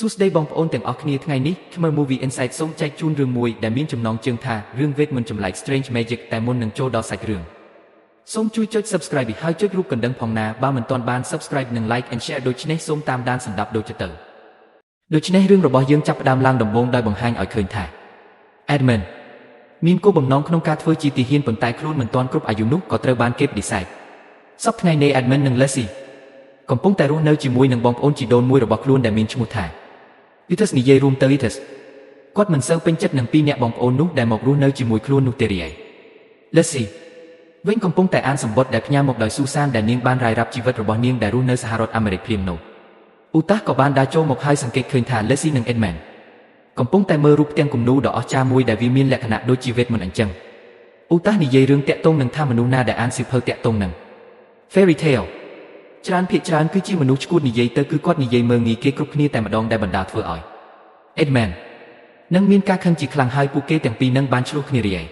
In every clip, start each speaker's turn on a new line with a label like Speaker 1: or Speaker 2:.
Speaker 1: សួស្តីបងប្អូនទាំងអស់គ្នាថ្ងៃនេះខ្ញុំ Movie Insight សូមចែកជូនរឿងមួយដែលមានចំណងជើងថារឿងវេទមន្តចម្លែក Strange Magic តែមុននឹងចូលដល់សាច់រឿងសូមជួយចុច Subscribe ហើយចុចរូបកណ្ដឹងផងណាបើមិនទាន់បាន Subscribe និង Like and Share ដូច្នេះសូមតាមដានសម្ដាប់ដូចទៅដូច្នេះរឿងរបស់យើងចាប់ផ្ដើមឡើងដំបូងដោយបង្ហាញឲ្យឃើញថា Edmund មានគោលបំណងក្នុងការធ្វើជាទាហានប៉ុន្តែខ្លួនមិនទាន់គ្រប់អាយុនោះក៏ត្រូវបានគេបដិសេធសប្តាហ៍ថ្ងៃនេះ Edmund និង Leslie កំពុងតែរស់នៅជាមួយនឹងបងប្អូនជីដូនមួយរបស់ខ្លួនដែលមានឈ្មោះថា Vitus និយាយរួមទៅ Vitus គាត់មិនសូវពេញចិត្តនឹងពីរអ្នកបងប្អូននោះដែលមករស់នៅជាមួយខ្លួននោះទេរីឯ Leslie វិញកំពុងតែអានសម្បត្តិដែលផ្ញើមកដោយ Susan ដែលនាងបានរាយរាប់ជីវិតរបស់នាងដែលរស់នៅសហរដ្ឋអាមេរិកភ្លាមនោះឧតាសក៏បានដើរចូលមកហើយសង្កេតឃើញថា Leslie និង Edmund កំពុងតែមើលរូបផ្ទាំងគំនូរដ៏អស្ចារ្យមួយដែលវាមានលក្ខណៈដូចជាវេទមន្តអញ្ចឹងឧតាសនិយាយរឿងតាក់ទងនឹងថាមនុស្សណាដែលអានសៀវភៅតាក់ទងនឹង Fairy Tale ច្រើនភាគច្រើនគឺជាមនុស្សឈួតនិយាយទៅគឺគាត់និយាយមើលងាយគេគ្រប់គ្នាតែម្ដងដែលបណ្ដាលធ្វើឲ្យ Edmund នឹងមានការខឹងជាខ្លាំងហើយពួកគេទាំងពីរនឹងបានឆ្លោះគ្នារាយ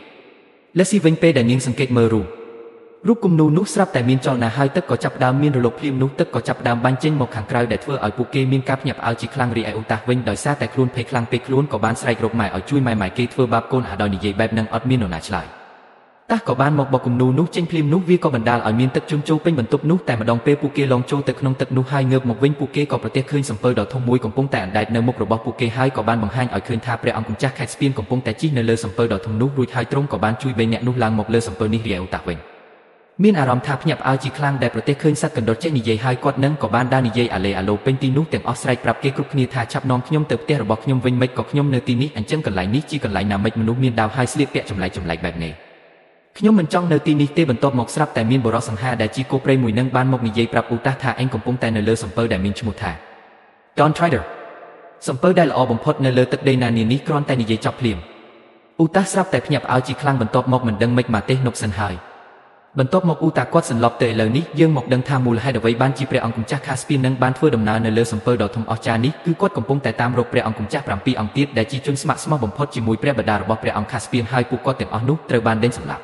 Speaker 1: Leslie វិញពេលដែលនាងសង្កេតមើលរូបគំនូរនោះស្រាប់តែមានចលនាហើយទឹកក៏ចាប់ផ្ដើមមានរលកភ្លៀងនោះទឹកក៏ចាប់ផ្ដើមបាញ់ចេញមកខាងក្រៅដែលធ្វើឲ្យពួកគេមានការភ្ញាក់ផ្អើលជាខ្លាំងរាយឯឧតាសវិញដោយសារតែខ្លួនភ័យខ្លាំងពេកខ្លួនក៏បានស្រែករកម៉ែឲ្យជួយម៉ែគេធ្វើបាបកូនហើយដោយនិយាយបែបហ្នឹងអត់មាននរណាឆ្លើយតាសក៏បានមកបោកគំនូរនោះចេញភ្លាមនោះវាក៏បណ្ដាលឲ្យមានទឹកជន់ចូលពេញបន្ទប់នោះតែម្ដងពេលពួកគេឡងចូលទៅក្នុងទឹកនោះហើយងើបមកវិញពួកគេក៏ប្រទះឃើញសំពៅដ៏ធំមួយកំពុងតែអណ្ដែតនៅមុខរបស់ពួកគេហើយក៏បានបង្ហាញឲ្យឃើញថាព្រះអង្គម្ចាស់ខេត្តស្ពានកំពុងតែជិះនៅលើសំពៅដ៏ធំនោះរួចហើយទ្រង់ក៏បានជួយបីអ្នកនោះឡើងមកលើសំពៅនេះរាយឧតាសវិញមានអារម្មណ៍ថាភ្ញាក់ផ្អើលជាខ្លាំងដែលប្រទះឃើញសត្វកណ្ដុរចេះនិយាយហើយគាត់នឹងក៏បានដើរនិយាយអាឡេអាឡូពេញទីនោះទាំងអស់ស្រែកប្រាប់គេគ្រប់គ្នាថាឆាប់នាំខ្ញុំទៅផ្ទះរបស់ខ្ញុំវិញមិនក៏ខ្ញុំនៅទីនេះអញ្ចឹងកន្លែងនេះជាកន្លែងណាមិនមនុស្សមានដាវហើយស្លៀកពាក់ចម្លែកបែបនេះខ្ញុំមិនចង់នៅទីនេះទេបន្ទាប់មកស្រាប់តែមានបរិសង្ហាដែលជាគោព្រៃមួយនឹងបានមកនិយាយប្រាប់ឧតាសថាឯងកំពុងតែនៅលើសំពៅដែលមានឈ្មោះថា Don Trader សំពៅដែលល្អបំផុតនៅលើទឹកដីណានានេះគ្រាន់តែនិយាយចប់ភ្លាមឧតាសស្រាប់តែភ្ញាក់ផ្អើលជាខ្លាំងបន្ទាប់មកមិនដឹងម៉េចមកទេសនប់សិនហើយបន្ទាប់មកឧតាគាត់សន្លប់ទៅឥឡូវនេះយើងមកដឹងថាមូលហេតុអ្វីបានជាព្រះអង្គម្ចាស់ខាស្ពីននឹងបានធ្វើដំណើរនៅលើសំពៅដ៏ធំអស្ចារ្យនេះគឺគាត់កំពុងតែតាមរកព្រះអង្គម្ចាស់7អង្គទៀតដែលជាជនស្ម័គ្រស្មោះបំផុតជាមួយព្រះបិតារបស់ព្រះអង្គខាស្ពីនហើយពួកគាត់ទាំងអស់នោះត្រូវបានដេញសម្លាប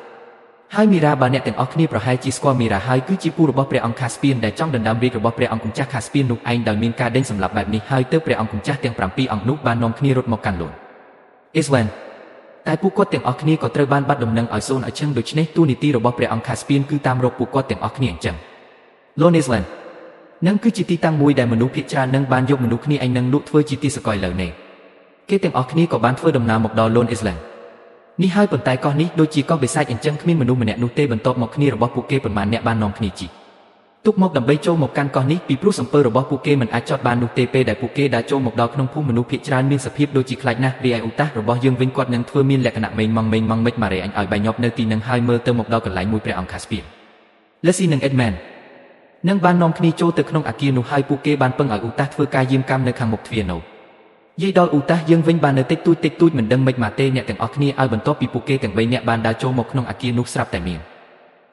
Speaker 1: ់ហើយមីរ៉ាបាទអ្នកទាំងអស់គ្នាប្រហែលជាស្គាល់មីរ៉ាហើយគឺជាពូរបស់ព្រះអង្គខាស្ពីនដែលចង់ដណ្ដើមរាជរបស់ព្រះអង្គម្ចាស់ខាស្ពីននោះឯងដោយមានការដេញសម្លាប់បែបនេះហើយទើបព្រះអង្គម្ចាស់ទាំង7អង្គនោះបាននាំគ្នារត់មកកាន់លួនIswanតែពួកគាត់ទាំងអស់គ្នាក៏ត្រូវបានបាត់ដំណឹងឲ្យសូនឲ្យឈឹងដូច្នេះទូនីតិរបស់ព្រះអង្គខាស្ពីនគឺតាមរកពួកគាត់ទាំងអស់គ្នាអញ្ចឹង Lone Island នឹងគឺជាទីតាំងមួយដែលមនុស្សភាគច្រើននឹងបានយកមនុស្សគ្នាឯងនឹងលក់ធ្វើជាទីសកលឥឡូវនេះគេទាំងអស់គ្នាក៏បានធ្វើដំណើរមកដល់ Lone Island នេះហើយប៉ុន្តែកោះនេះដូចជាកោះបិសាចអញ្ចឹងគ្មានមនុស្សម្នាក់នោះទេបន្ទាប់មកគ្នារបស់ពួកគេប៉ុន្មានអ្នកបាននាំគ្នាជិះទុកមកដើម្បីចូលមកកាន់កោះនេះពីព្រោះសំពៅរបស់ពួកគេមិនអាចចតបាននោះទេពេលដែលពួកគេដើរចូលមកដល់ក្នុងភូមិមនុស្សភាគច្រើនមានសភាពដូចជាខ្លាចណាស់រីឯឧតាសរបស់យើងវិញគាត់នឹងធ្វើមានលក្ខណៈមេងម៉ងមិនម៉ារ៉េអញឲ្យបាយញាប់នៅទីនឹងហើយមើលទៅមកដល់កន្លែងមួយព្រះអង្គខាស្ពីន Leslie និង Edmund នឹងបាននាំគ្នាចូលទៅក្នុងអគារនោះហើយពួកគេបានពឹងឲ្យឧតាសធ្វើការយាមកាមនៅខាងមុខទ្វារនោះយាយដល់ឧតាសយើងវិញបាននៅតិចតួចមិនដឹងមិនមកទេអ្នកទាំងអស់គ្នាឲ្យបន្ទាប់ពីពួកគេទាំង3នាក់បានដើរចូលមកក្នុងអគារនោះស្រាប់តែមាន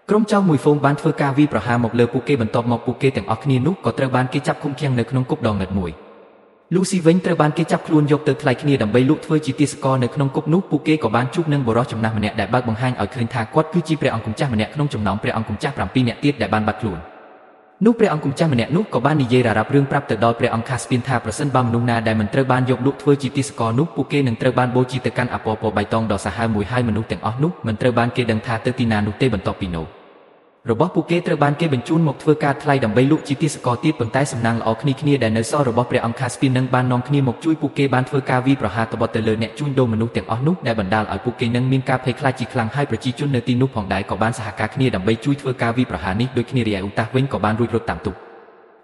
Speaker 1: ក្រុមចៅមួយហ្វូងបានធ្វើការវាយប្រហារមកលើពួកគេបន្ទាប់មកពួកគេទាំងអស់គ្នានោះក៏ត្រូវបានគេចាប់ឃុំឃាំងនៅក្នុងគុកដងងឹតមួយ Lucy វិញត្រូវបានគេចាប់ខ្លួនយកទៅថ្លៃគ្នាដើម្បីលក់ធ្វើជាទាសករនៅក្នុងគុកនោះពួកគេក៏បានជួបនឹងបុរសចំណាស់ម្នាក់ដែលបើកបង្ហាញឲ្យឃើញថាគាត់គឺជាព្រះអង្គម្ចាស់ម្នាក់ក្នុងចំណោមព្រះអង្គម្ចាស់7នាក់ទៀតដែលបានបាត់ខ្លួននោះព្រះអង្គម្ចាស់ម្នាក់នោះក៏បាននិយាយរាប់រឿងប្រាប់ទៅដល់ព្រះអង្គខាស្ពីនថាប្រសិនបើមនុស្សណាដែលមិនត្រូវបានយកលក់ធ្វើជាទាសករនោះពួកគេនឹងត្រូវបានបូជាទៅកាន់អពពបៃតងដ៏សាហាវមួយហើយមនុស្សទាំងអស់នោះមិនត្រូវបានគេដឹងថាទៅទីណានោះទេបន្ទាប់ពីនោះរបស់ពួកគេត្រូវបានគេបញ្ជូនមកធ្វើការថ្លៃដើម្បីលក់ជាទាសករទៀតប៉ុន្តែសំណាងល្អគ្នាដែលនៅសល់របស់ព្រះអង្គខាស្ពីននឹងបាននាំគ្នាមកជួយពួកគេបានធ្វើការវាយប្រហារតបទៅលើអ្នកជួញដូរមនុស្សទាំងអស់នោះដែលបណ្ដាលឲ្យពួកគេនឹងមានការភ័យខ្លាចជាខ្លាំងហើយប្រជាជននៅទីនោះផងដែរក៏បានសហការគ្នាដើម្បីជួយធ្វើការវាយប្រហារនេះដូចគ្នារីឯឧតាសវិញក៏បានរួចរត់តាមទូក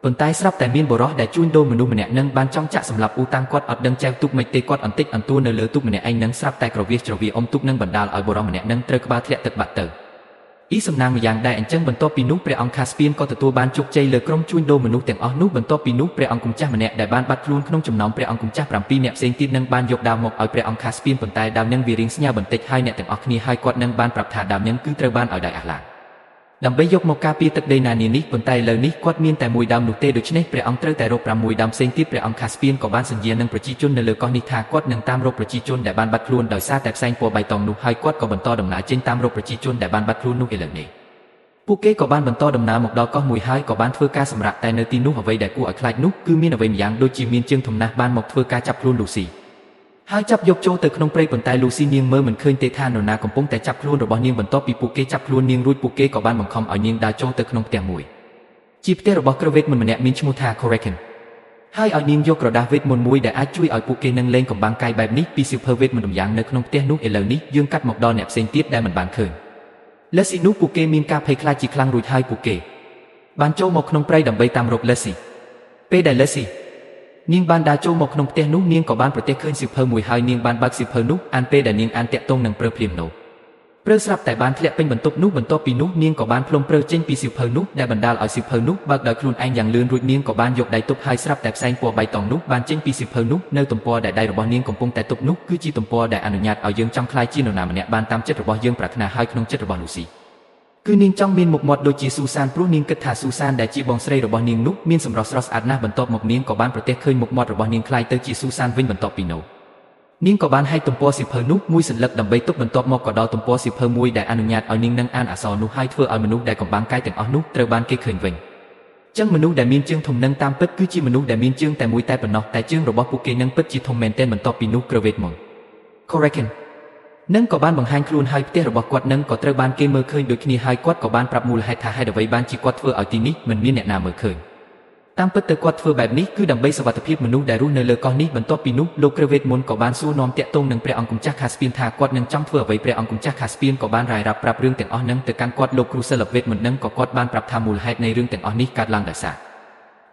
Speaker 1: ប៉ុន្តែស្រាប់តែមានបុរសដែលជួញដូរមនុស្សម្នាក់នឹងបានចង់ចាក់សម្លាប់ឧតាំងគាត់អត់ដឹងចែវទូកមិនទេគាត់អន្តិចអន្ទួនៅលើទូកម្នាក់ឯងនឹងស្រាប់តែក្រវាសច្រវាអុំទូកនឹងបណ្ដាលឲ្យបុរសម្នាក់នឹងត្រូវក្បាលធ្លាក់ទឹកបាត់ទៅសំណាងម្យ៉ាងដែរអញ្ចឹងបន្ទាប់ពីនោះព្រះអង្គខាស្ពីនក៏ទទួលបានជោគជ័យលើក្រុមជួញដូរមនុស្សទាំងអស់នោះបន្ទាប់ពីនោះព្រះអង្គម្ចាស់ម្នាក់ដែលបានបាត់ខ្លួនក្នុងចំណោមព្រះអង្គម្ចាស់7នាក់ផ្សេងទៀតនឹងបានយកដាវមកឲ្យព្រះអង្គខាស្ពីនប៉ុន្តែដាវនឹងវារៀងស្ញាបន្តិចហើយអ្នកទាំងអស់គ្នាហើយគាត់នឹងបានប្រាប់ថាដាវនឹងគឺត្រូវបានឲ្យដៃអាឡាដើម្បីយកមកការពារទឹកដីណានានេះប៉ុន្តែឥឡូវនេះគាត់មានតែមួយដើមនោះទេដូច្នេះព្រះអង្គត្រូវតែរក6ដើមផ្សេងទៀតព្រះអង្គខាស្ពីនក៏បានសន្យានឹងប្រជាជននៅលើកោះនេះថាគាត់នឹងតាមរកប្រជាជនដែលបានបាត់ខ្លួនដោយសារតែផ្សែងពណ៌បៃតងនោះហើយគាត់ក៏បន្តដំណើរចេញតាមរកប្រជាជនដែលបានបាត់ខ្លួននោះឥឡូវនេះ ពួកគេក៏បានបន្តដំណើរមកដល់កោះមួយហើយក៏បានធ្វើការសម្រាកតែនៅទីនោះអ្វីដែលគួរឲ្យខ្លាចនោះគឺមានអ្វីម្យ៉ាងដូចជាមានជើងធំណាស់បានមកធ្វើការចាប់ខ្លួនលូស៊ីហើយចាប់យកចូលទៅក្នុងព្រៃប៉ុន្តែលូស៊ីនាងមើលមិនឃើញទេថានរណាកំពុងតែចាប់ខ្លួនរបស់នាងបន្ទាប់ពីពួកគេចាប់ខ្លួននាងរួចពួកគេក៏បានបង្ខំឲ្យនាងដើរចូលទៅក្នុងផ្ទះមួយជាផ្ទះរបស់ក្រវេតមន្តម្នាក់មានឈ្មោះថា Korakin ហើយឲ្យនាងយកក្រដាសវេទមន្តមួយដែលអាចជួយឲ្យពួកគេនឹងលេងកំបាំងកាយបែបនេះពីសៀវភៅវេទមន្តម្យ៉ាងនៅក្នុងផ្ទះនោះឥឡូវនេះយើងកាត់មកដល់អ្នកផ្សេងទៀតដែលមិនបានឃើញលេស៊ីនោះពួកគេមានការភ័យខ្លាចជាខ្លាំងរួចហើយពួកគេបានចូលមកក្នុងព្រៃដើម្បីតាមរកលេស៊ីពេលដែលលេស៊ីនាងបានដើរចូលមកក្នុងផ្ទះនោះនាងក៏បានប្រទះឃើញសៀវភៅមួយហើយនាងបានបើកសៀវភៅនោះអានពេលដែលនាងអានតាក់ទងនឹងព្រើភ្លាមនោះព្រើស្រាប់តែបានធ្លាក់ពេញបន្ទប់នោះបន្ទាប់ពីនោះនាងក៏បានផ្លុំព្រើចេញពីសៀវភៅនោះដែលបណ្ដាលឲ្យសៀវភៅនោះបើកដោយខ្លួនឯងយ៉ាងលឿនរួចនាងក៏បានយកដៃទប់ហើយស្រាប់តែផ្សែងពណ៌បៃតងនោះបានចេញពីសៀវភៅនោះនៅទំព័រដែលដៃរបស់នាងកំពុងតែទប់នោះគឺជាទំព័រដែលអនុញ្ញាតឲ្យយើងចង់ខ្លាយជានរណាម្នាក់បានតាមចិត្តរបស់យើងប្រាថ្នាហើយក្នុងចិត្តរបស់លូស៊ីគឺនាងចង់មានមុខមាត់ដូចជាស៊ូសានព្រោះនាងគិតថាស៊ូសានដែលជាបងស្រីរបស់នាងនោះមានសម្រស់ស្រស់ស្អាតណាស់បន្ទាប់មកនាងក៏បានប្រទះឃើញមុខមាត់របស់នាងខ្លាយទៅជាស៊ូសានវិញបន្ទាប់ពីនោះនាងក៏បានហែកទំព័រសៀវភៅនោះមួយសន្លឹកដើម្បីទប់បន្ទាប់មកក៏ដល់ទំព័រសៀវភៅមួយដែលអនុញ្ញាតឲ្យនាងនឹងអានអក្សរនោះហើយធ្វើឲ្យមនុស្សដែលកំបាំងកាយទាំងអស់នោះត្រូវបានគេឃើញវិញចឹងមនុស្សដែលមានជើងធំនឹងតាមពិតគឺជាមនុស្សដែលមានជើងតែមួយតែប៉ុណ្ណោះតែជើងរបស់ពួកគេនឹងពិតជាធំមែនទែនបន្ទាប់ពីនោះក្រវេតមក Korakin នឹងក៏បានបង្ហាញខ្លួនហើយផ្ទះរបស់គាត់នឹងក៏ត្រូវបានគេមើលឃើញដូចគ្នាហើយគាត់ក៏បានប្រាប់មូលហេតុថាហេតុអ្វីបានជាគាត់ធ្វើឲ្យទីនេះមិនមានអ្នកណាមើលឃើញតាមពិតទៅគាត់ធ្វើបែបនេះគឺដើម្បីសុវត្ថិភាពមនុស្សដែលរស់នៅលើកោះនេះបន្ទាប់ពីនោះលោកក្រវេតមុនក៏បានសួរនាំតាក់ទងនឹងព្រះអង្គគម្ចាស់ខាស្ពីនថាគាត់នឹងចង់ធ្វើអ្វីព្រះអង្គគម្ចាស់ខាស្ពីនក៏បានរាយរាប់ប្រាប់រឿងទាំងអស់នឹងទៅកាន់គាត់លោកគ្រូសិលវេទមុននឹងក៏គាត់បានប្រាប់ថាមូលហេតុនៃរឿងទាំងអស់នេះកើតឡើងដោយសា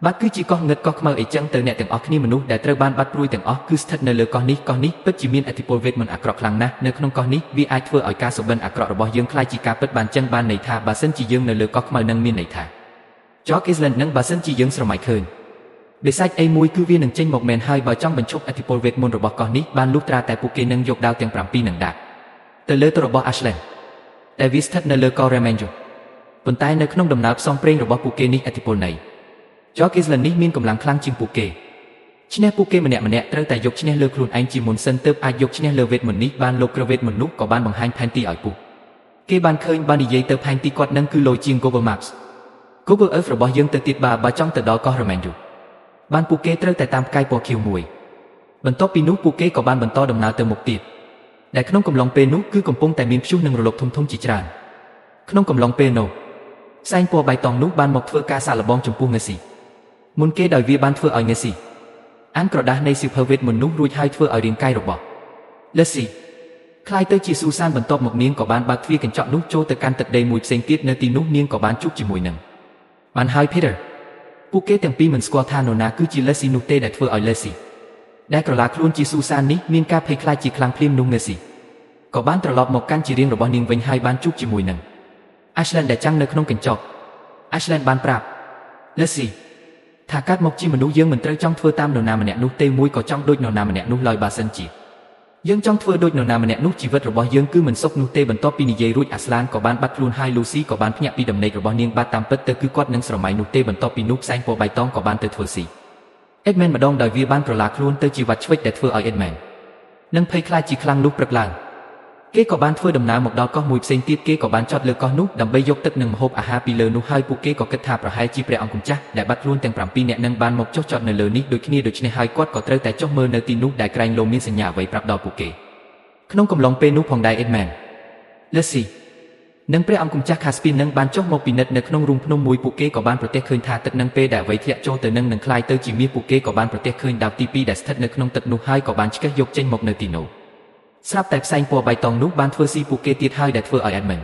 Speaker 1: របាត់គឺជាកោះងឹតកោះខ្មៅអីចឹងទៅអ្នកទាំងអស់គ្នាមនុស្សដែលត្រូវបានបាត់ព្រួយទាំងអស់គឺស្ថិតនៅលើកោះនេះពិតជាមានឥទ្ធិពលវេទមន្តអាក្រក់ខ្លាំងណាស់នៅក្នុងកោះនេះវាអាចធ្វើឲ្យការសុបិនអាក្រក់របស់យើងคล้ายជាការពិតបានចឹងបានន័យថាបើសិនជាយើងនៅលើកោះខ្មៅនឹងមានន័យថា Jock Island នឹងបើសិនជាយើងស្រមៃឃើញបិសាចអីមួយគឺវានឹងចេញមកមែនហើយបើចង់បញ្ឈប់ឥទ្ធិពលវេទមន្តរបស់កោះនេះបានលុះត្រាតែពួកគេនឹងយកដាវទាំង7នឹងដាក់ទៅលើទៅរបស់ Ashland ដែលវាស្ថិតនៅលើកោះ Remanjo ប៉ុន្តែនៅក្នុងដំណើរផ្សងព្រេងរបស់ពួកគេនេះឥទ្ធិពលនៃ Jock Island នេះមានកម្លាំងខ្លាំងជាងពួកគេឈ្នះពួកគេម្នាក់ត្រូវតែយកឈ្នះលើខ្លួនឯងជាមុនសិនទើបអាចយកឈ្នះលើវេទមន្តនេះបានលោកក្រវេទមន្តនោះក៏បានបង្ហាញផែនទីឲ្យពួកគេបានឃើញបាននិយាយទៅផែនទីគាត់នឹងគឺលយជាង Google Maps Google Earth របស់យើងទៅទៀតបើចង់ទៅដល់កោះ Remanjoបានពួកគេត្រូវតែតាមផ្កាយពណ៌ខៀវមួយបន្ទាប់ពីនោះពួកគេក៏បានបន្តដំណើរទៅមុខទៀតដែលក្នុងកំឡុងពេលនោះគឺកំពុងតែមានព្យុះនិងរលកធំជាច្រើនក្នុងកំឡុងពេលនោះផ្សែងពណ៌បៃតងនោះបានមកធ្វើការសាកល្បងចំពោះងេស៊ីមុនគេដោយវាបានធ្វើឲ្យងេស៊ីអានក្រដាសនៃសៀវភៅវេទមន្តនោះរួចហើយធ្វើឲ្យរាងកាយរបស់លេស៊ីคล้ายទៅជាស៊ូសានបន្ទាប់មកនាងក៏បានបើកទ្វារកញ្ចក់នោះចូលទៅកាន់ទឹកដីមួយផ្សេងទៀតនៅទីនោះនាងក៏បានជួបជាមួយនឹងបានហើយ Peterពួកគេទាំងពីរមិនស្គាល់ថានរណាគឺជាលេស៊ីនោះទេដែលធ្វើឲ្យលេស៊ីដែលក្រឡាខ្លួនជាស៊ូសាននេះមានការភ័យខ្លាចជាខ្លាំងភ្លាមនោះងេស៊ីក៏បានត្រឡប់មកកាន់ជារៀងរបស់នាងវិញហើយបានជួបជាមួយនឹង Ashland ដែលចាំងនៅក្នុងកញ្ចក់ Ashland បានប្រាប់លេស៊ីថាកាត់មកជាមនុស្សយើងមិនត្រូវចង់ធ្វើតាមនរណាម្នាក់នោះទេមួយក៏ចង់ដូចនរណាម្នាក់នោះឡើយបើសិនជាយើងចង់ធ្វើដូចនរណាម្នាក់នោះជីវិតរបស់យើងគឺមិនសុខនោះទេបន្ទាប់ពីនិយាយរួចអាស្លានក៏បានបាត់ខ្លួនហើយលូស៊ីក៏បានភ្ញាក់ពីដំណេករបស់នាងបាត់តាមពិតទៅគឺគាត់នឹងស្រមៃនោះទេបន្ទាប់ពីនោះផ្សែងពណ៌បៃតងក៏បានទៅធ្វើស៊ីអេដមែនម្ដងដោយវាបានប្រឡាខ្លួនទៅជាវត្តឆ្វេចដែលធ្វើឲ្យអេដមែននឹងភ័យខ្លាចជាខ្លាំងនោះព្រឹកឡើងគេក៏បានធ្វើដំណើរមកដល់កោះមួយផ្សេងទៀតគេក៏បានចតលើកោះនោះដើម្បីយកទឹកនិងម្ហូបអាហារពីលើនោះហើយពួកគេក៏គិតថាប្រហែលជាព្រះអង្គគម្ចាស់ដែលបាត់ខ្លួនទាំង7នាក់នឹងបានមកចុះចតនៅលើនេះដូចគ្នាដូច្នេះហើយគាត់ក៏ត្រូវតែចុះមើលនៅទីនោះដែលក្រែងលោមានសញ្ញាអ្វីប្រាប់ដល់ពួកគេក្នុងកំឡុងពេលនោះផងដែរអេដមែនលេស៊ីនិងព្រះអង្គគម្ចាស់ខាស្ពីននឹងបានចុះមកពិនិត្យនៅក្នុងរូងភ្នំមួយពួកគេក៏បានប្រទះឃើញថាទឹកនឹងពេលដែលអ្វីធ្លាក់ចូលទៅនឹងคล้ายទៅជាមាសពួកគេក៏បានប្រទះឃើញដាវទី2ដែលស្ថិតនៅក្នុងទឹកនោះហើយក៏បានឆ្កេះយកចេញមកនៅទីនោះស្រាប់តែផ្សែងពណ៌បៃតងនោះបានធ្វើស៊ីពួកគេទៀតហើយដែលធ្វើឲ្យអេដមែន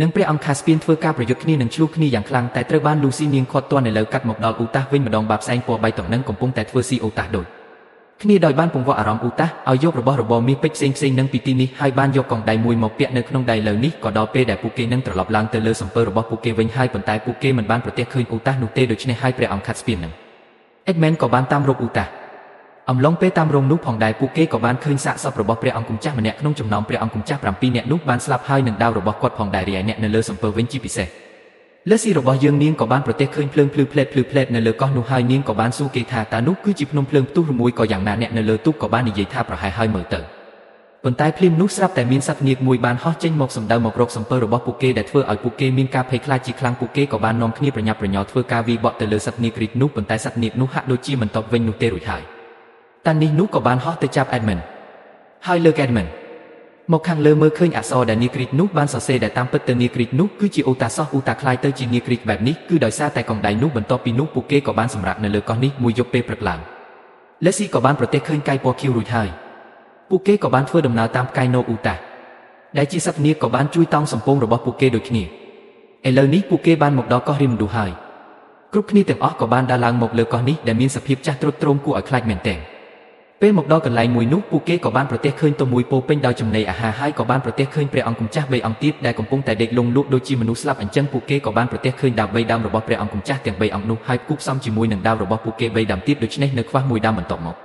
Speaker 1: និងព្រះអង្គខាស្ពីនធ្វើការប្រយុទ្ធគ្នានឹងឆ្លោះគ្នាយ៉ាងខ្លាំងតែត្រូវបានលូស៊ីនាងខាត់ទាន់ឥឡូវកាត់មកដល់អ៊ូតាសវិញម្ដងបាផ្សែងពណ៌បៃតងនឹងកំពុងតែធ្វើស៊ីអ៊ូតាសដូចគ្នាដោយបានពង្វក់អារម្មណ៍អ៊ូតាសឲ្យយករបស់របរមាសពេជ្រផ្សេងនឹងពីទីនេះហើយបានយកកងដៃមួយមកពាក់នៅក្នុងដៃលើនេះក៏ដល់ពេលដែលពួកគេនឹងត្រឡប់ឡើងទៅលើសំពើរបស់ពួកគេវិញហើយប៉ុន្តែពួកគេមិនបានប្រទះឃើញអ៊ូតាសនោះទេដូច្នេះហើយព្រះអង្គខាត់ស្ពីននឹងអេដមែនក៏បានតាមរកអ៊ូតាសអំឡុងពេលតាមរងនោះផងដែរពួកគេក៏បានឃើញសាកសពរបស់ព្រះអង្គគម្ចាស់ម្នាក់ក្នុងចំណោមព្រះអង្គគម្ចាស់7នាក់នោះបានស្លាប់ហើយនឹងដាវរបស់គាត់ផងដែររីឯអ្នកនៅលើសំពើវិញជាពិសេសលេស៊ីរបស់យើងនាងក៏បានប្រទះឃើញភ្លើងភ្លឺផ្លែតនៅលើកោះនោះហើយនាងក៏បានសួរគេថាតើនោះគឺជាភ្នំភ្លើងផ្ទុះឬមួយក៏យ៉ាងណាអ្នកនៅលើទូកក៏បាននិយាយថាប្រហែលហើយមើលទៅ ប៉ុន្តែភ្លាមនោះស្រាប់តែមានសត្វនាគមួយបានហោះចេញមកសម្ដៅមករកសំពើរបស់ពួកគេដែលធ្វើឲ្យពួកគេមានការភ័យខ្លាចជាខ្លាំងពួកគេក៏បាននាំគ្នាប្រញាប់ប្រញាល់ធ្វើការវាយបក់ទៅលើសត្វនាគរីកនោះប៉ុន្តែសត្វនាគនោះហាក់ដូចជាមិនតបវិញនោះទេរួចហើយតានេះនោះក៏បានហោះទៅចាប់ Edmund ហើយលើក Edmund មកខាងលើមើលឃើញអក្សរដែលនាគរីកនោះបានសរសេរដែលតាមពិតទៅនាគរីកនោះគឺជាអូតាសោះអូតាខ្លាយទៅជានាគរីកបែបនេះគឺដោយសារតែកងដៃនោះបន្ទាប់ពីនោះពួកគេក៏បានសម្រាកនៅលើកោះនេះមួយយប់ពេលព្រឹកឡើងលេស៊ីក៏បានប្រទះឃើញកាយពណ៌ខៀវរួចហើយពួកគេក៏បានធ្វើដំណើរតាមផ្កាយណូអូតាដែលជាសត្វនាគក៏បានជួយតង់សំពងរបស់ពួកគេដូចគ្នាឥឡូវនេះពួកគេបានមកដល់កោះរីមឌូហើយគ្រប់គ្នាទាំងអស់ក៏បានដើរឡើងមកលើកោះនេះដែលមានសភាពចាស់ទ្រុឌទ្រោមគួរឲ្យខ្លាចមែនទែនពេលមកដល់កន្លែងមួយនោះពួកគេក៏បានប្រទះឃើញទៅមួយពោពេញដោយចំណីអាហារហើយក៏បានប្រទះឃើញព្រះអង្គម្ចាស់3អង្គទៀតដែលកំពុងតែដេកលង់លក់ដូចជាមនុស្សស្លាប់អញ្ចឹងពួកគេក៏បានប្រទះឃើញដាវ3ដើមរបស់ព្រះអង្គម្ចាស់ទាំង3អង្គនោះហើយគូបផ្សំជាមួយនឹងដាវរបស់ពួកគេ3ដើមទៀតដូច្នេះនៅខ្វះមួយដើមបន្ទាប់មក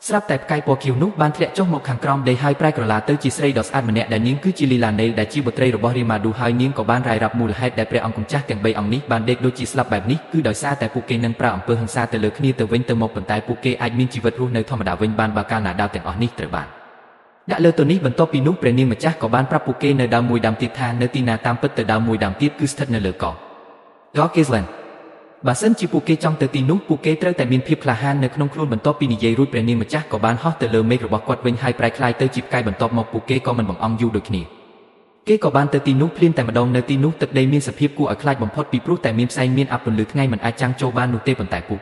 Speaker 1: ស្រាប់តែផ្កាយពណ៌ខៀវនោះបានធ្លាក់ចុះមកខាងក្រោមដីហើយប្រែក្រឡាទៅជាស្រីដ៏ស្អាតម្នាក់ដែលនាងគឺជាលីឡាណេលដែលជាបុត្រីរបស់រីម៉ាឌូហើយនាងក៏បានរាយរាប់មូលហេតុដែលព្រះអង្គម្ចាស់ទាំង3អង្គនេះបានដេកដូចជាស្លាប់បែបនេះគឺដោយសារតែពួកគេនឹងប្រើអំពើហិង្សាទៅលើគ្នាទៅវិញទៅមកប៉ុន្តែពួកគេអាចមានជីវិតរស់នៅធម្មតាវិញបានបើកាលណាដាវទាំងអស់នេះត្រូវបានដាក់លើទៅនេះបន្ទាប់ពីនោះព្រះនាងម្ចាស់ក៏បានប្រាប់ពួកគេនៅដើមមួយដើមទៀតថានៅទីណាតាមពិតទៅដើមមួយដើមទៀតគឺស្ថិតនៅលើកោះ Gokislandបើសិនជាពួកគេចង់ទៅទីនោះពួកគេត្រូវតែមានភាពក្លាហាននៅក្នុងខ្លួនបន្ទាប់ពីនិយាយរួចព្រះនាងម្ចាស់ក៏បានហោះទៅលើមេឃរបស់គាត់វិញហើយប្រែក្លាយទៅជាផ្កាយបន្ទាប់មកពួកគេក៏មិនបង្អង់យូរដូចគ្នាគេក៏បានទៅទីនោះភ្លាមតែម្ដងនៅទីនោះទឹកដីមានសភាពគួរឲ្យខ្លាចបំផុតពីព្រោះតែមានផ្សែងមានអពន្លឺថ្ងៃមិនអាចចាំងចូលបាននោះទេប៉ុន្តែពួក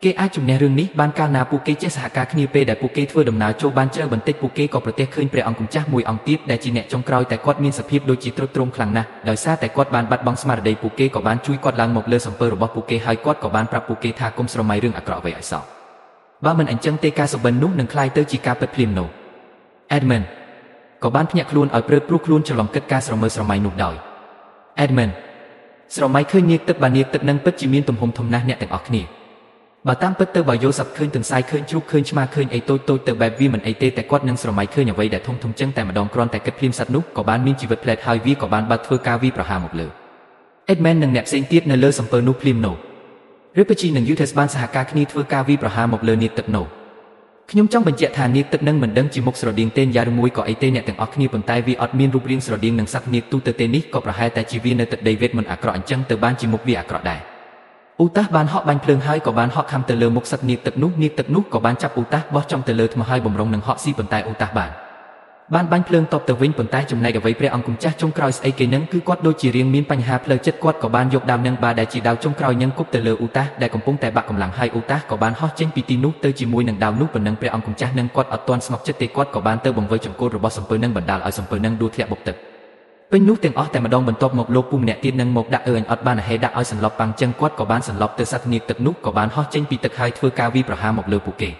Speaker 1: គេអាចជំនះរឿងនេះបានកាលណាពួកគេចេះសហការគ្នាពេលដែលពួកគេធ្វើដំណើរចូលបានជ្រៅបន្តិចពួកគេក៏ប្រទះឃើញព្រះអង្គម្ចាស់មួយអង្គទៀតដែលជាអ្នកចុងក្រោយតែគាត់មានសភាពដូចជាទ្រុឌទ្រោមខ្លាំងណាស់ដោយសារតែគាត់បានបាត់បង់ស្មារតីពួកគេក៏បានជួយគាត់ឡើងមកលើសំពើរបស់ពួកគេហើយគាត់ក៏បានប្រាប់ពួកគេថាកុំស្រមៃរឿងអាក្រក់អ្វីឲ្យសោះបើមិនអញ្ចឹងទេការសុបិននោះនឹងคล้ายទៅជាការពិតភ្លាមនោះ Edmund ក៏បានភ្ញាក់ខ្លួនឲ្យព្រឺតព្រោះខ្លួនច្រឡំគិតការស្រមើស្រមៃនោះដោយ Edmund ស្រមៃឃើញនាគទឹកបាននាគទឹកនឹងពិតជាមានទំហំធំណាស់អ្នកទាំងអស់គ្នាបើតាមពិតទៅបើយល់សັບឃើញទន្សាយឃើញជ្រូកឃើញឆ្មាឃើញអីតូចទៅបែបវាមិនអីទេតែគាត់នឹងស្រមៃឃើញអ្វីដែលធំចឹងតែម្ដងគ្រាន់តែគិតភ្លាមសត្វនោះក៏បានមានជីវិតផ្លែតហើយវាក៏បានបាត់ធ្វើការវាប្រហារមកលើ Edmund និងអ្នកផ្សេងទៀតនៅលើសំពើនោះភ្លាមនោះ Ripachi និង Eustace បានសហការគ្នាធ្វើការវាប្រហារមកលើនាគទឹកនោះខ្ញុំចង់បញ្ជាក់ថានាគទឹកនឹងមិនដឹងជាមុខស្រដៀងទេយ៉ាងមួយក៏អីទេអ្នកទាំងអស់គ្នាប៉ុន្តែវាអត់មានរូបរាងស្រដៀងនឹងសត្វនាគទូទៅទេនេះក៏ប្រហែលតែជាវានៅទឹកដីវេទមិនអាក្រក់អញ្ចឹងទៅបានជាមុខវាអាក្រក់ដែរអូតាសបានហក់បាញ់ភ្លើងហើយក៏បានហក់ខំទៅលើមុខសត្វនាគទឹកនោះក៏បានចាប់អូតាសបោះចំទៅលើថ្មហើយបំរុងនឹងហក់ស៊ីប៉ុន្តែអូតាសបានបាញ់ភ្លើងតបទៅវិញប៉ុន្តែចំណែកអ្វីព្រះអង្គម្ចាស់ចុងក្រោយស្អីគេនឹងគឺគាត់ដូចជារៀងមានបញ្ហាផ្លូវចិត្តគាត់ក៏បានយកដាវនឹងបាដែលជាដាវចុងក្រោយនឹងគប់ទៅលើអូតាសដែលកំពុងតែបាក់កម្លាំងហើយអូតាសក៏បានហោះចេញពីទីនោះទៅជាមួយនឹងដាវនោះប៉ុណ្ណឹងព្រះអង្គម្ចាស់នឹងគាត់អត់ទាន់ស្ងប់ចិត្តទេគាត់ក៏បានទៅបង្វិលចង្កូតរបស់សំពើនឹងបណ្ដាលឲ្យសំពើនឹងដួលធ្លាក់បុកទឹកពេញនោះទាំងអស់តែម្ដងបន្ទាប់មកលោកពូម្នាក់ទៀតនឹងមកដាក់អត់បានហេដាក់ឲ្យសន្លប់ប៉ាំងចឹងគាត់ក៏បានសន្លប់ទៅសត្វនាគទឹកនោះក៏បានហោះចេញពីទឹកហើយធ្វើការវាប្រហារមកលើពួកគេ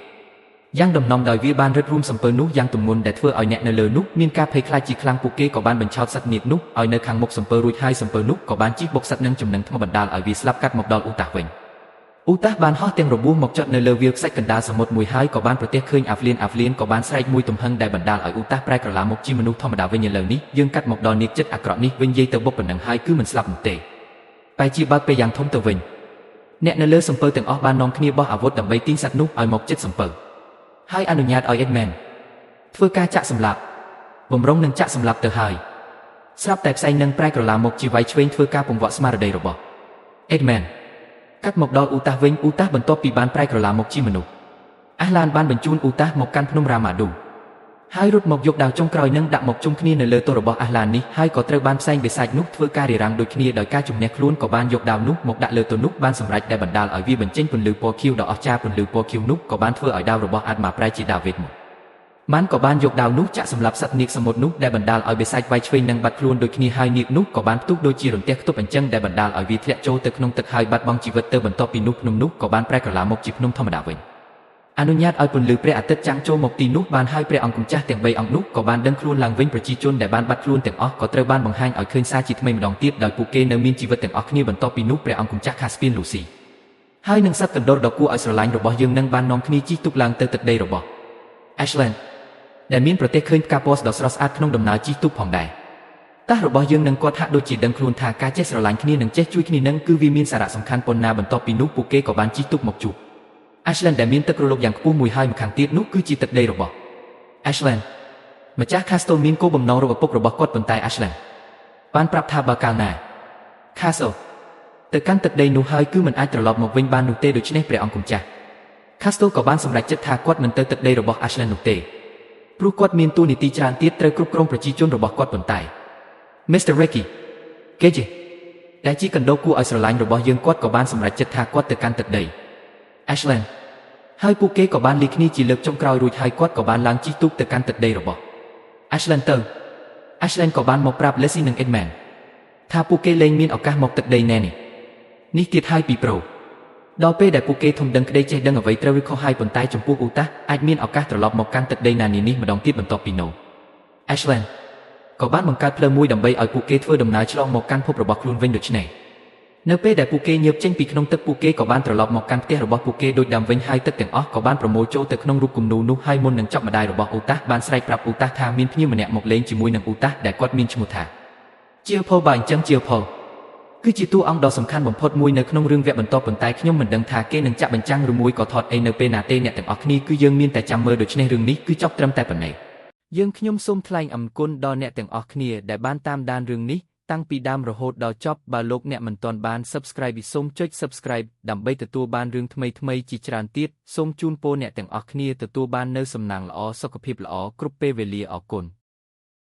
Speaker 1: យ៉ាងដំណំដោយវាបានរឹតរួមសំពើនោះយ៉ាងទម្ងន់ដែលធ្វើឲ្យអ្នកនៅលើនោះមានការភ័យខ្លាចជាខ្លាំងពួកគេក៏បានបញ្ឆោតសត្វនាគនោះឲ្យនៅខាងមុខសំពើរួចហើយសំពើនោះក៏បានជិះបុកសត្វនឹងចំណឹងថ្មបណ្ដាលឲ្យវាស្លាប់កាត់មកដល់អូតាសវិញអូតាសបានហោះទាំងរបួសមកចុចនៅលើវាលខ្សាច់កណ្ដាលសមុទ្រមួយហើយក៏បានប្រទះឃើញអាហ្វ្លៀនក៏បានស្រែកមួយទំហឹងដែលបណ្ដាលឲ្យអូតាសប្រែក្រឡាមកជាមនុស្សធម្មតាវិញឥឡូវនេះយើងកាត់មកដល់នាគចិត្តអាក្រក់នេះវិញនិយាយទៅបុកប៉ុណ្ណឹងហើយគឺមិនស្លាប់នោះទេបែរជាបើកពេលយ៉ាងធំទៅវិញអ្នកនៅលើសំពើទាំងអស់បាននាំគ្នាបោះអាវុធដើម្បីទាញសត្វនោះឲ្យមកជិតសំពើហើយអនុញ្ញាតឲ្យ Edmund ធ្វើការចាក់សម្លាប់បំរុងនឹងចាក់សម្លាប់ទៅហើយស្រាប់តែផ្សែងនឹងប្រែក្រឡាមកជាវាយឆ្វេងធ្វើការពង្វក់ស្មារតីរបស់ Edmund កាត់មកដល់អូតាសវិញអូតាសបន្ទាប់ពីបានប្រែក្រឡាមកជាមនុស្សអាហ្លានបានបញ្ជូនអូតាសមកកាន់ភ្នំរ៉ាម៉ាឌូហើយរត់មកយកដាវចុងក្រោយនឹងដាក់មកជុំគ្នានៅលើទោសរបស់អាហ្លាននេះហើយក៏ត្រូវបានផ្សែងបិសាចនោះធ្វើការរារាំងដូចគ្នាដោយការជំនះខ្លួនក៏បានយកដាវនោះមកដាក់លើទោសនោះបានសម្រេចដែលបណ្ដាលឲ្យវាបញ្ចេញពន្លឺពណ៌ខៀវដ៏អស្ចារ្យពន្លឺពណ៌ខៀវនោះក៏បានធ្វើឲ្យដាវរបស់អាត្មាប្រែជាដាវវេទមកម៉ាន់ក៏បានយកដាវនោះចាក់សម្លាប់សត្វនាគសមុទ្រនោះដែលបណ្ដាលឲ្យបិសាចវាយឆ្វេងនឹងបាត់ខ្លួនដូចគ្នាហើយនាគនោះក៏បានផ្ទុះដូចជារន្ទះខ្ទប់អញ្ចឹងដែលបណ្ដាលឲ្យវាធ្លាក់ចូលទៅក្នុងទឹកហើយបាត់បង់ជីវិតទៅបន្ទាប់ពីនោះភ្នំនោះក៏បានប្រែក្រឡាមកជាភ្នំធម្មតាវិញអនុញ្ញាតឲ្យពន្លឺព្រះអាទិត្យចាំងចូលមកទីនោះបានហើយព្រះអង្គម្ចាស់ទាំង3អង្គនោះក៏បានដឹងខ្លួនឡើងវិញប្រជាជនដែលបានបាត់ខ្លួនទាំងអស់ក៏ត្រូវបានបង្ហាញឲ្យឃើញសារជាថ្មីម្ដងទៀតដោយពួកគេនៅមានជីវិតទាំងអស់គ្នាបន្ទាប់ពីនោះព្រះអង្គម្ចាស់ Caspian Lucy ហើយនឹងសត្វកណ្ដុរដ៏គួរឲ្យស្រឡាញ់របស់យើងនឹងបាននាំគ្នាជិះទូកឡើងទៅទឹកដីរបស់ Ashland ដែលមានប្រទេសឃើញផ្កាពណ៌ដ៏ស្រស់ស្អាតក្នុងដំណើរជិះទូកផងដែរតារបស់យើងនឹងគាត់ហាក់ដូចជាដឹងខ្លួនថាការចេះស្រឡាញ់គ្នានិងចេះជួយគ្នានឹងគឺវាមានសារៈសំខាន់ប៉ុណ្ណាបន្ទាប់ពីនោះពួកគេក៏បានជិះទូកមកជួបAshland ដែលមានទឹករលកយ៉ាងខ្ពស់មួយហើយម្ខាងទៀតនោះគឺជាទឹកដីរបស់ Ashland ម្ចាស់ Castle មានគោលបំណងរកឪពុករបស់គាត់ប៉ុន្តែ Ashland បានប្រាប់ថាបើកាលណា Castle ទៅកាន់ទឹកដីនោះហើយគឺមិនអាចត្រឡប់មកវិញបាននោះទេដូច្នេះព្រះអង្គម្ចាស់ Castle ក៏បានសម្រេចចិត្តថាគាត់មិនទៅទឹកដីរបស់ Ashland នោះទេព្រោះគាត់មានតួនាទីច្រើនទៀតត្រូវគ្រប់គ្រងប្រជាជនរបស់គាត់ប៉ុន្តែ Mr. Ricky គេជាដែលជាកណ្ដោគួរឲ្យស្រឡាញ់របស់យើងគាត់ក៏បានសម្រេចចិត្តថាគាត់ទៅកាន់ទឹកដី Ashland ហើយពួកគេក៏បានលាគ្នាជាលើកចុងក្រោយរួចហើយគាត់ក៏បានឡើងជិះទូកទៅកាន់ទឹកដីរបស់ Ashland ទៅ Ashland ក៏បានមកប្រាប់ Leslie និង Edmund ថាពួកគេលែងមានឱកាសមកទឹកដីណែនេះទៀតហើយពីប្រូដល់ពេលដែលពួកគេធំដឹងក្តីចេះដឹងអ្វីត្រូវឬខុសហើយប៉ុន្តែចំពោះឧតាសអាចមានឱកាសត្រឡប់មកកាន់ទឹកដីណានេះម្ដងទៀតបន្ទាប់ពីនោះ Ashland ក៏បានបង្កើតផ្លូវមួយដើម្បីឲ្យពួកគេធ្វើដំណើរឆ្លងមកកាន់ភពរបស់ខ្លួនវិញដូច្នេះនៅពេលដែលពួកគេញើបចេញពីក្នុងទឹកពួកគេក៏បានត្រឡប់មកកាន់ផ្ទះរបស់ពួកគេដូចដើមវិញហើយទឹកទាំងអស់ក៏បានប្រមូលចូលទៅក្នុងរូបគំនូរនោះហើយមុននឹងចប់ម្ដាយរបស់ឧតាសបានស្រែកប្រាប់ឧតាសថាមានភ្ញៀវម្នាក់មកលេងជាមួយនឹងឧតាសដែលគាត់មានឈ្មោះថាជាផលបើអញ្ចឹងជាផលគឺជាតួអង្គដ៏សំខាន់បំផុតមួយនៅក្នុងរឿងវគ្គបន្តប៉ុន្តែខ្ញុំមិនដឹងថាគេនឹងចាក់បញ្ចាំងឬមួយក៏ថតអីនៅពេលណាទេអ្នកទាំងអស់គ្នាគឺយើងមានតែចាំមើលដូច្នេះរឿងនេះគឺចប់ត្រឹមតែប៉ុណ្ណេះយើងខ្ញុំសូមថ្លែងអំណរគុណដល់អ្នកទាំងអស់គ្នាដែលបានតាមដានរឿងនេះតាំងពីដើមរហូតដល់ចប់បើលោកអ្នកមិនទាន់បាន Subscribe សូមចុច Subscribe ដើម្បីទទួលបានរឿងថ្មីៗជាច្រើនទៀតសូមជូនពរអ្នកទាំងអស់គ្នាទទួលបាននូវសំណាងល្អសុខភាពល្អគ្រប់ពេលវេលាអរគុណ